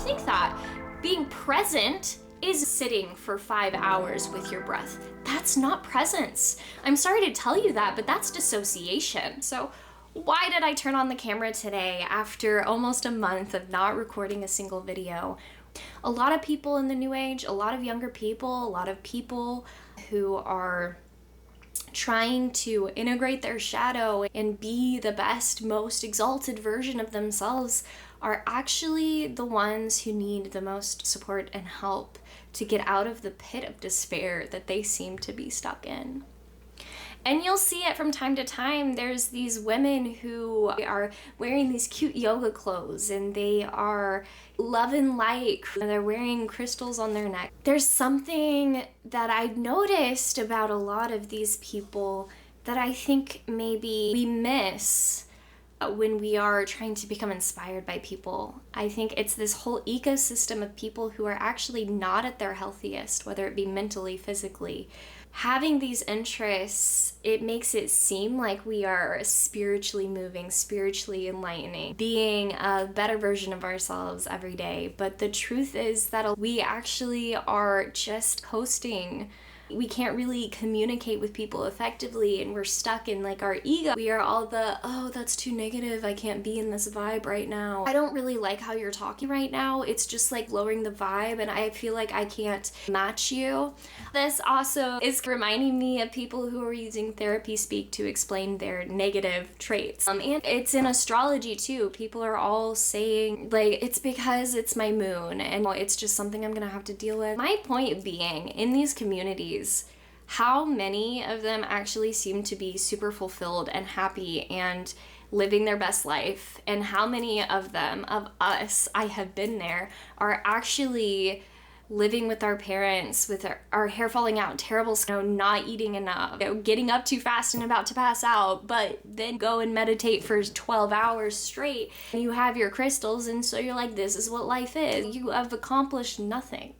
think that being present is sitting for 5 hours with your breath. That's not presence. I'm sorry to tell you that, but that's dissociation. So why did I turn on the camera today after almost a month of not recording a single video? A lot of people in the new age, a lot of younger people, a lot of people who are trying to integrate their shadow and be the best, most exalted version of themselves are actually the ones who need the most support and help to get out of the pit of despair that they seem to be stuck in. And you'll see it from time to time. There's these women who are wearing these cute yoga clothes and they are love and light. They're wearing crystals on their neck. There's something that I've noticed about a lot of these people that I think maybe we miss when we are trying to become inspired by people. I think it's this whole ecosystem of people who are actually not at their healthiest, whether it be mentally, physically. Having these interests, it makes it seem like we are spiritually moving, spiritually enlightening, being a better version of ourselves every day. But the truth is that we actually are just coasting. We can't really communicate with people effectively, and we're stuck in like our ego. We are all oh, that's too negative. I can't be in this vibe right now. I don't really like how you're talking right now. It's just like lowering the vibe, and I feel like I can't match you. This also is reminding me of people who are using therapy speak to explain their negative traits. And it's in astrology too. People are all saying like, it's because it's my moon and it's just something I'm gonna have to deal with. My point being, in these communities, how many of them actually seem to be super fulfilled and happy and living their best life, and how many of them, of us, I have been there, are actually living with our parents, with our hair falling out, terrible skin, not eating enough, getting up too fast and about to pass out, but then go and meditate for 12 hours straight. You have your crystals, and so you're like, this is what life is. You have accomplished nothing.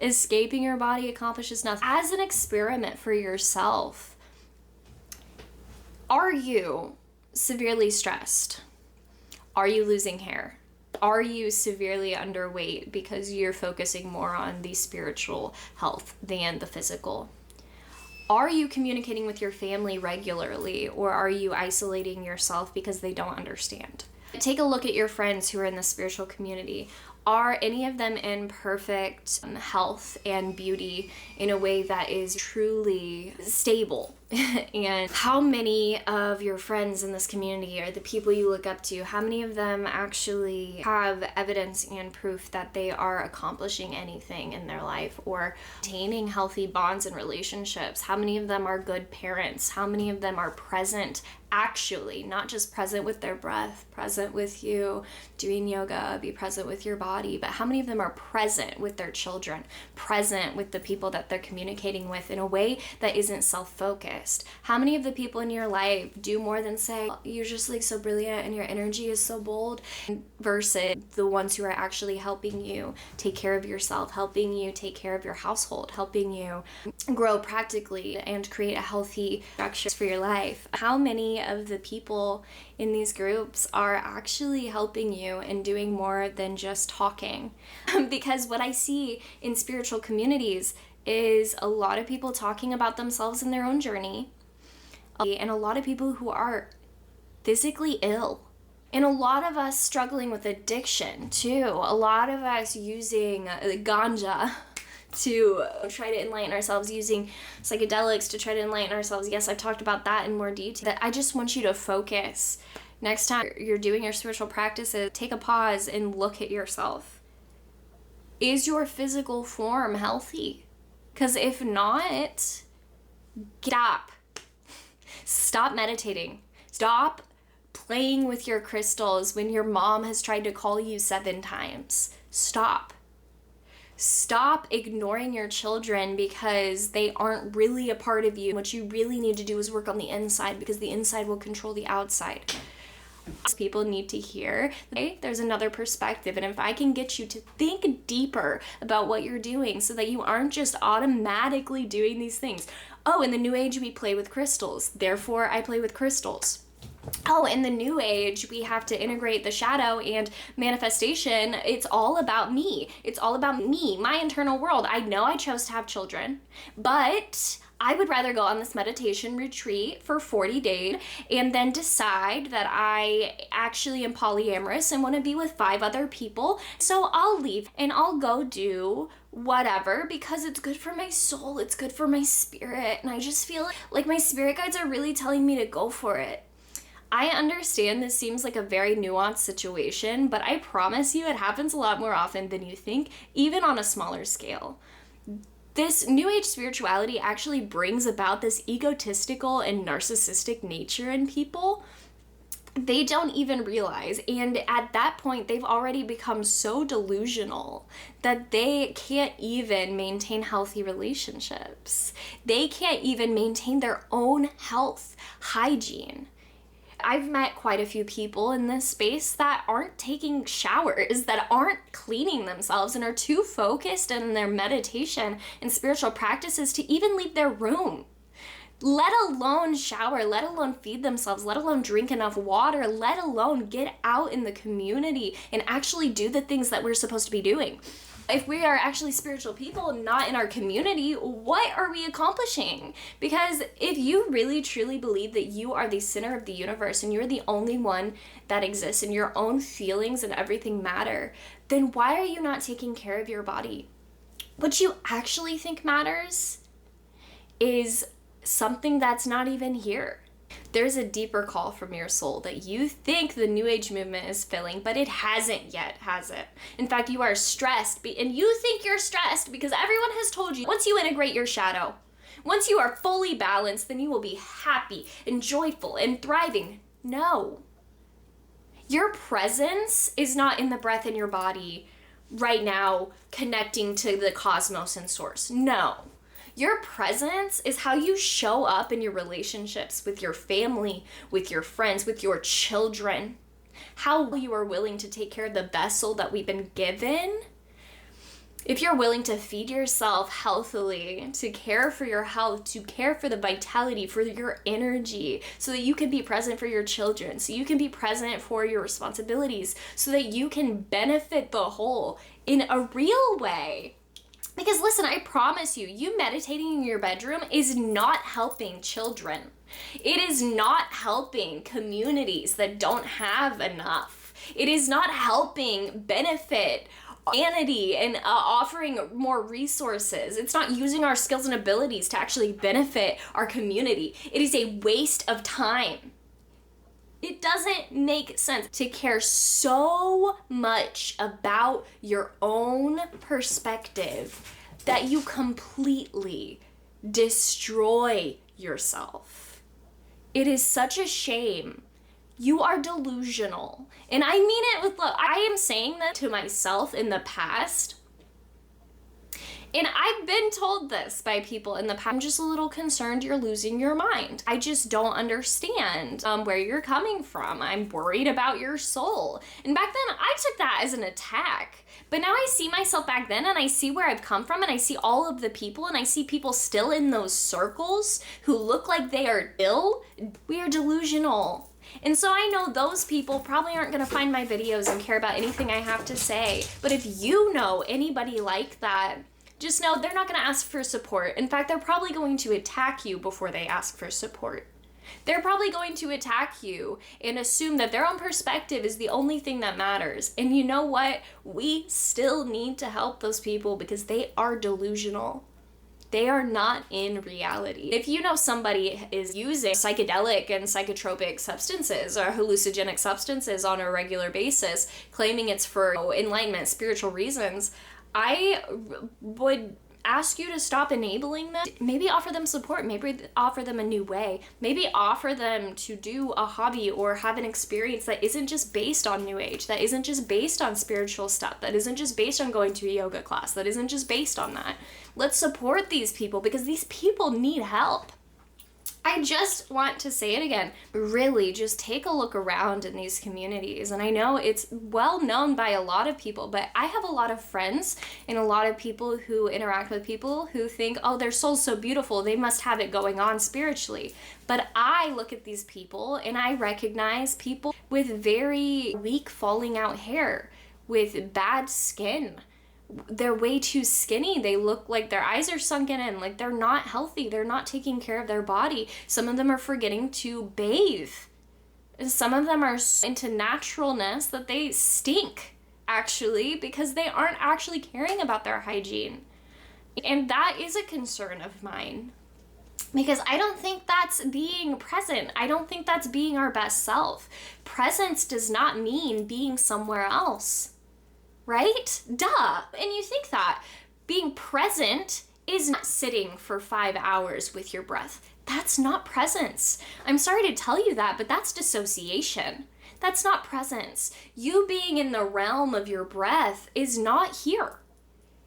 Escaping your body accomplishes nothing. As an experiment for yourself, are you severely stressed? Are you losing hair? Are you severely underweight because you're focusing more on the spiritual health than the physical? Are you communicating with your family regularly, or are you isolating yourself because they don't understand? Take a look at your friends who are in the spiritual community. Are any of them in perfect health and beauty in a way that is truly stable? And how many of your friends in this community are the people you look up to? How many of them actually have evidence and proof that they are accomplishing anything in their life or maintaining healthy bonds and relationships? How many of them are good parents? How many of them are present, actually, not just present with their breath, present with you doing yoga, be present with your body, but how many of them are present with their children, present with the people that they're communicating with in a way that isn't self-focused? How many of the people in your life do more than say, you're just like so brilliant and your energy is so bold, versus the ones who are actually helping you take care of yourself, helping you take care of your household, helping you grow practically and create a healthy structure for your life? How many of the people in these groups are actually helping you and doing more than just talking? Because what I see in spiritual communities is a lot of people talking about themselves and their own journey, and a lot of people who are physically ill, and a lot of us struggling with addiction too, a lot of us using ganja to try to enlighten ourselves, using psychedelics to try to enlighten ourselves. Yes, I've talked about that in more detail. I just want you to focus. Next time you're doing your spiritual practices, take a pause and look at yourself. Is your physical form healthy? Because if not, get up. Stop meditating. Stop playing with your crystals when your mom has tried to call you 7 times. Stop. Stop ignoring your children because they aren't really a part of you. What you really need to do is work on the inside, because the inside will control the outside. People need to hear, okay, there's another perspective, and if I can get you to think deeper about what you're doing so that you aren't just automatically doing these things. Oh, in the new age we play with crystals, therefore I play with crystals. oh, in the new age, we have to integrate the shadow and manifestation. It's all about me. It's all about me, my internal world. I know I chose to have children, but I would rather go on this meditation retreat for 40 days and then decide that I actually am polyamorous and want to be with 5 other people. So I'll leave and I'll go do whatever because it's good for my soul. It's good for my spirit. And I just feel like my spirit guides are really telling me to go for it. I understand this seems like a very nuanced situation, but I promise you it happens a lot more often than you think, even on a smaller scale. This new age spirituality actually brings about this egotistical and narcissistic nature in people. They don't even realize, and at that point they've already become so delusional that they can't even maintain healthy relationships. They can't even maintain their own health, hygiene. I've met quite a few people in this space that aren't taking showers, that aren't cleaning themselves, and are too focused in their meditation and spiritual practices to even leave their room. Let alone shower, let alone feed themselves, let alone drink enough water, let alone get out in the community and actually do the things that we're supposed to be doing. If we are actually spiritual people not in our community, what are we accomplishing? Because if you really truly believe that you are the center of the universe and you're the only one that exists and your own feelings and everything matter, then why are you not taking care of your body? What you actually think matters is something that's not even here. There's a deeper call from your soul that you think the New Age movement is filling, but it hasn't yet, has it? In fact, you are stressed, and you think you're stressed because everyone has told you once you integrate your shadow, once you are fully balanced, then you will be happy and joyful and thriving. No. Your presence is not in the breath in your body right now connecting to the cosmos and source. No. Your presence is how you show up in your relationships with your family, with your friends, with your children. How you are willing to take care of the vessel that we've been given. If you're willing to feed yourself healthily, to care for your health, to care for the vitality, for your energy, so that you can be present for your children, so you can be present for your responsibilities, so that you can benefit the whole in a real way. Because listen, I promise you meditating in your bedroom is not helping children. It is not helping communities that don't have enough. It is not helping benefit humanity and offering more resources. It's not using our skills and abilities to actually benefit our community. It is a waste of time. It doesn't make sense to care so much about your own perspective that you completely destroy yourself. It is such a shame. You are delusional. And I mean it with love. I am saying that to myself in the past. And I've been told this by people in the past. I'm just a little concerned you're losing your mind. I just don't understand where you're coming from. I'm worried about your soul. And back then, I took that as an attack. But now I see myself back then and I see where I've come from and I see all of the people and I see people still in those circles who look like they are ill. We are delusional. And so I know those people probably aren't going to find my videos and care about anything I have to say. But if you know anybody like that, just know they're not going to ask for support. In fact, they're probably going to attack you before they ask for support. They're probably going to attack you and assume that their own perspective is the only thing that matters. And you know what? We still need to help those people because they are delusional. They are not in reality. If you know somebody is using psychedelic and psychotropic substances or hallucinogenic substances on a regular basis, claiming it's for enlightenment, spiritual reasons, I would ask you to stop enabling them. Maybe offer them support. Maybe offer them a new way. Maybe offer them to do a hobby or have an experience that isn't just based on New Age, that isn't just based on spiritual stuff, that isn't just based on going to a yoga class, that isn't just based on that. Let's support these people because these people need help. I just want to say it again. Really, just take a look around in these communities. And I know it's well known by a lot of people, but I have a lot of friends and a lot of people who interact with people who think, oh, their soul's so beautiful, they must have it going on spiritually. But I look at these people and I recognize people with very weak falling out hair, with bad skin. They're way too skinny. They look like their eyes are sunken in, like they're not healthy. They're not taking care of their body. Some of them are forgetting to bathe. And some of them are into naturalness that they stink, actually, because they aren't actually caring about their hygiene. And that is a concern of mine, because I don't think that's being present. I don't think that's being our best self. Presence does not mean being somewhere else. Right? Duh. And you think that being present is not sitting for 5 hours with your breath. That's not presence. I'm sorry to tell you that, but that's dissociation. That's not presence. You being in the realm of your breath is not here.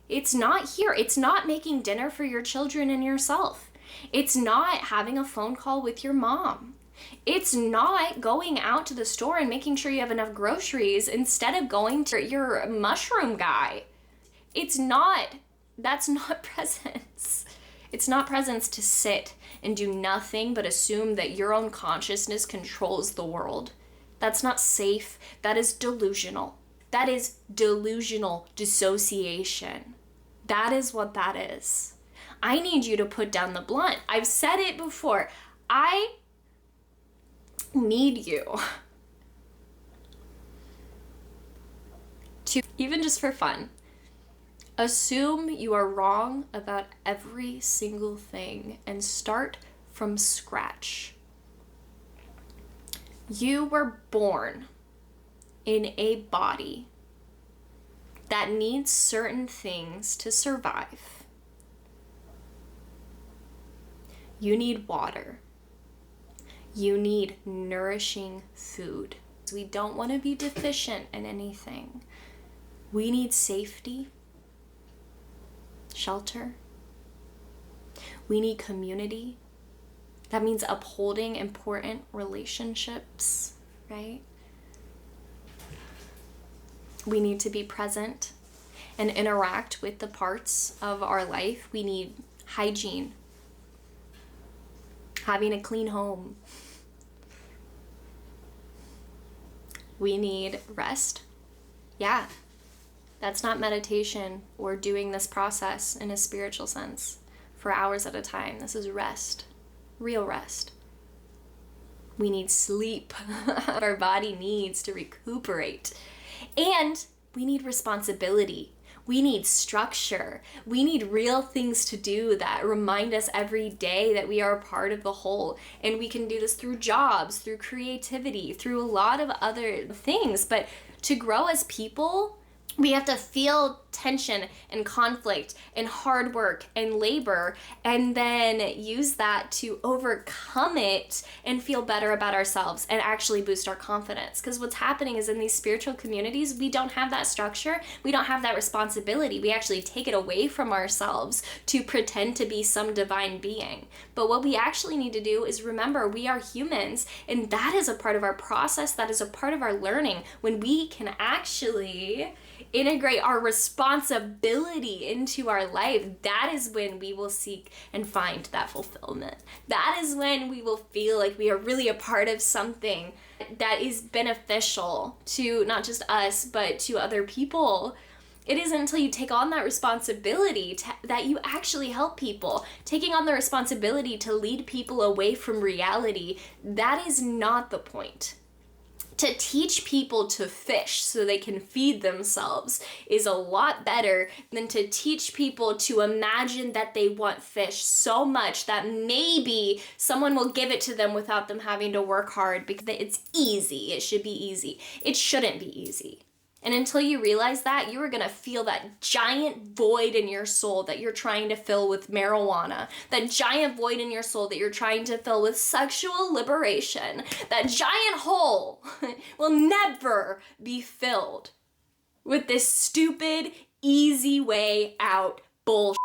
It's not here. It's not making dinner for your children and yourself. It's not having a phone call with your mom. It's not going out to the store and making sure you have enough groceries instead of going to your mushroom guy. That's not presence. It's not presence to sit and do nothing but assume that your own consciousness controls the world. That's not safe. That is delusional. That is delusional dissociation. That is what that is. I need you to put down the blunt. I've said it before. I need you to, even just for fun, assume you are wrong about every single thing and start from scratch. You were born in a body that needs certain things to survive. You need water. You need nourishing food. We don't want to be deficient in anything. We need safety, shelter. We need community. That means upholding important relationships, right? We need to be present and interact with the parts of our life. We need hygiene, having a clean home. We need rest. Yeah, that's not meditation or doing this process in a spiritual sense for hours at a time. This is rest, real rest. We need sleep. Our body needs to recuperate. And we need responsibility. We need structure. We need real things to do that remind us every day that we are a part of the whole. And we can do this through jobs, through creativity, through a lot of other things. But to grow as people, we have to feel tension and conflict and hard work and labor, and then use that to overcome it and feel better about ourselves and actually boost our confidence. Because what's happening is in these spiritual communities, we don't have that structure. We don't have that responsibility. We actually take it away from ourselves to pretend to be some divine being. But what we actually need to do is remember we are humans, and that is a part of our process. That is a part of our learning. When we can actually integrate our responsibility into our life, that is when we will seek and find that fulfillment. That is when we will feel like we are really a part of something that is beneficial to not just us, but to other people. It isn't until you take on that responsibility that you actually help people. Taking on the responsibility to lead people away from reality, that is not the point. To teach people to fish so they can feed themselves is a lot better than to teach people to imagine that they want fish so much that maybe someone will give it to them without them having to work hard because it's easy. It should be easy. It shouldn't be easy. And until you realize that, you are going to feel that giant void in your soul that you're trying to fill with marijuana. That giant void in your soul that you're trying to fill with sexual liberation. That giant hole will never be filled with this stupid, easy way out bullshit.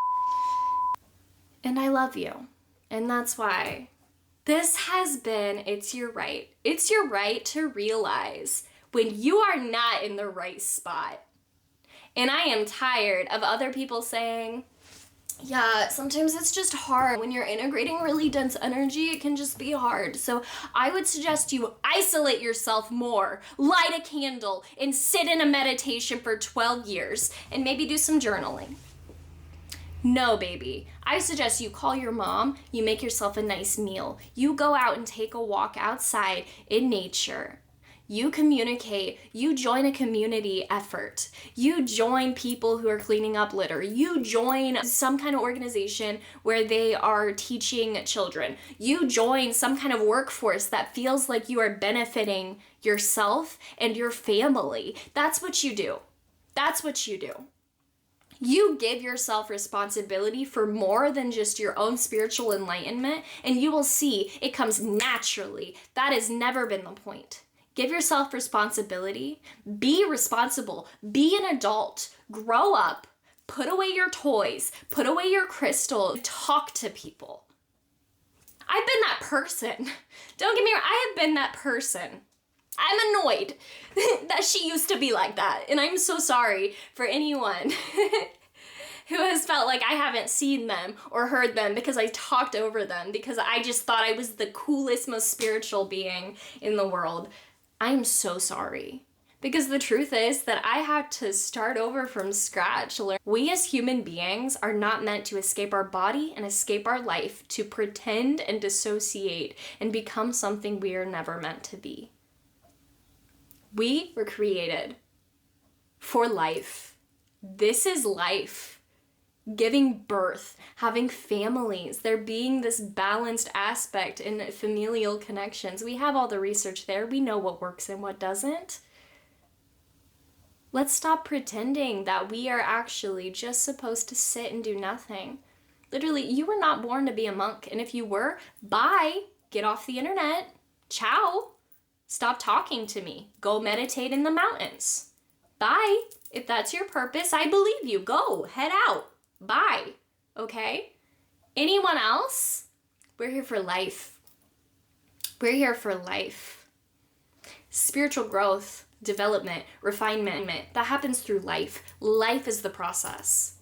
And I love you. And that's why This has been It's Your Right. It's your right to realize when you are not in the right spot. And I am tired of other people saying, yeah, sometimes it's just hard. When you're integrating really dense energy, it can just be hard. So I would suggest you isolate yourself more, light a candle, and sit in a meditation for 12 years, and maybe do some journaling. No, baby. I suggest you call your mom, you make yourself a nice meal, you go out and take a walk outside in nature. You communicate, you join a community effort, you join people who are cleaning up litter, you join some kind of organization where they are teaching children, you join some kind of workforce that feels like you are benefiting yourself and your family. That's what you do. That's what you do. You give yourself responsibility for more than just your own spiritual enlightenment, and you will see it comes naturally. That has never been the point. Give yourself responsibility, be responsible, be an adult, grow up, put away your toys, put away your crystal, talk to people. I've been that person. Don't get me wrong, I have been that person. I'm annoyed that she used to be like that, and I'm so sorry for anyone who has felt like I haven't seen them or heard them because I talked over them because I just thought I was the coolest, most spiritual being in the world. I'm so sorry. Because the truth is that I had to start over from scratch. We as human beings are not meant to escape our body and escape our life to pretend and dissociate and become something we are never meant to be. We were created for life. This is life. Giving birth, having families, there being this balanced aspect in familial connections. We have all the research there. We know what works and what doesn't. Let's stop pretending that we are actually just supposed to sit and do nothing. Literally, you were not born to be a monk. And if you were, bye. Get off the internet. Ciao. Stop talking to me. Go meditate in the mountains. Bye. If that's your purpose, I believe you. Go. Head out. Bye. Okay? Anyone else? We're here for life. We're here for life. Spiritual growth, development, refinement, that happens through life. Life is the process.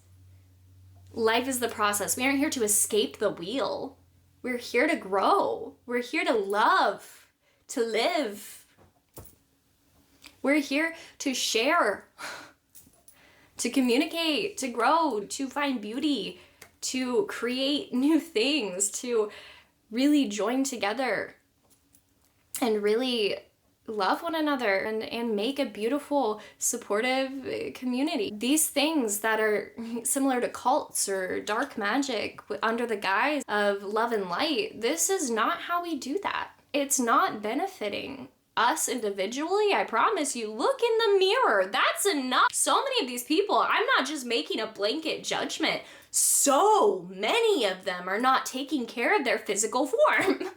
Life is the process. We aren't here to escape the wheel. We're here to grow. We're here to love, to live. We're here to share, to communicate, to grow, to find beauty, to create new things, to really join together and really love one another and make a beautiful, supportive community. These things that are similar to cults or dark magic under the guise of love and light, this is not how we do that. It's not benefiting us individually. I promise you, look in the mirror. That's enough. So many of these people, I'm not just making a blanket judgment. So many of them are not taking care of their physical form.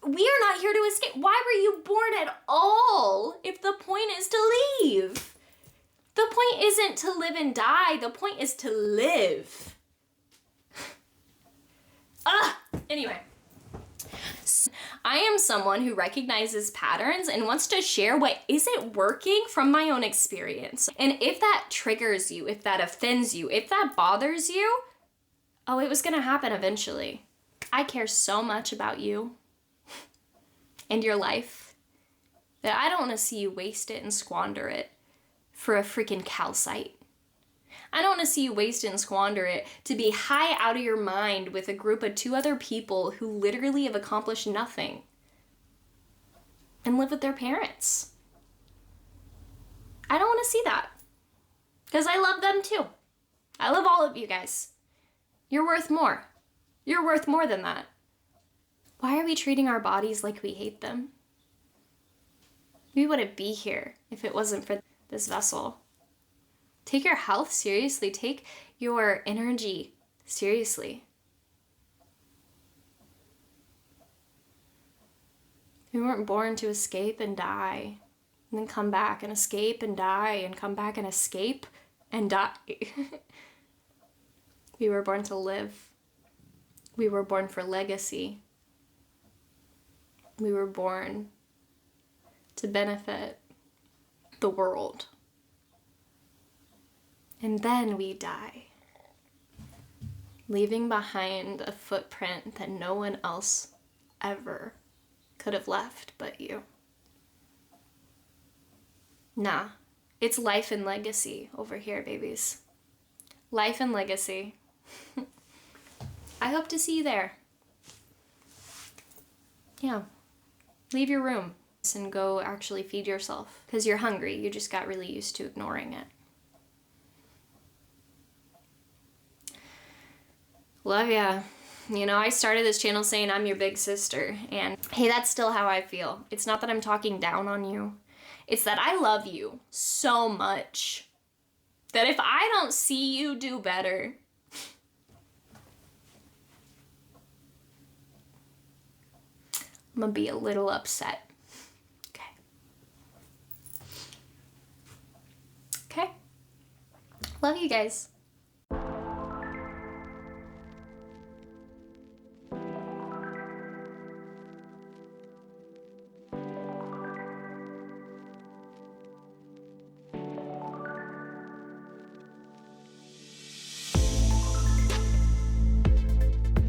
We are not here to escape. Why were you born at all if the point is to leave? The point isn't to live and die. The point is to live. Anyway. I am someone who recognizes patterns and wants to share what isn't working from my own experience. And if that triggers you, if that offends you, if that bothers you, oh, it was gonna happen eventually. I care so much about you and your life that I don't wanna see you waste it and squander it for a freaking calcite. I don't want to see you waste it and squander it to be high out of your mind with a group of 2 other people who literally have accomplished nothing and live with their parents. I don't want to see that because I love them too. I love all of you guys. You're worth more. You're worth more than that. Why are we treating our bodies like we hate them? We wouldn't be here if it wasn't for this vessel. Take your health seriously. Take your energy seriously. We weren't born to escape and die, and then come back and escape and die, and come back and escape and die. We were born to live. We were born for legacy. We were born to benefit the world. And then we die, leaving behind a footprint that no one else ever could have left but you. Nah, it's life and legacy over here, babies. Life and legacy. I hope to see you there. Yeah. Leave your room and go actually feed yourself because you're hungry. You just got really used to ignoring it. Love ya. You know, I started this channel saying I'm your big sister, and hey, that's still how I feel. It's not that I'm talking down on you. It's that I love you so much that if I don't see you do better, I'm gonna be a little upset. Okay. Okay. Love you guys.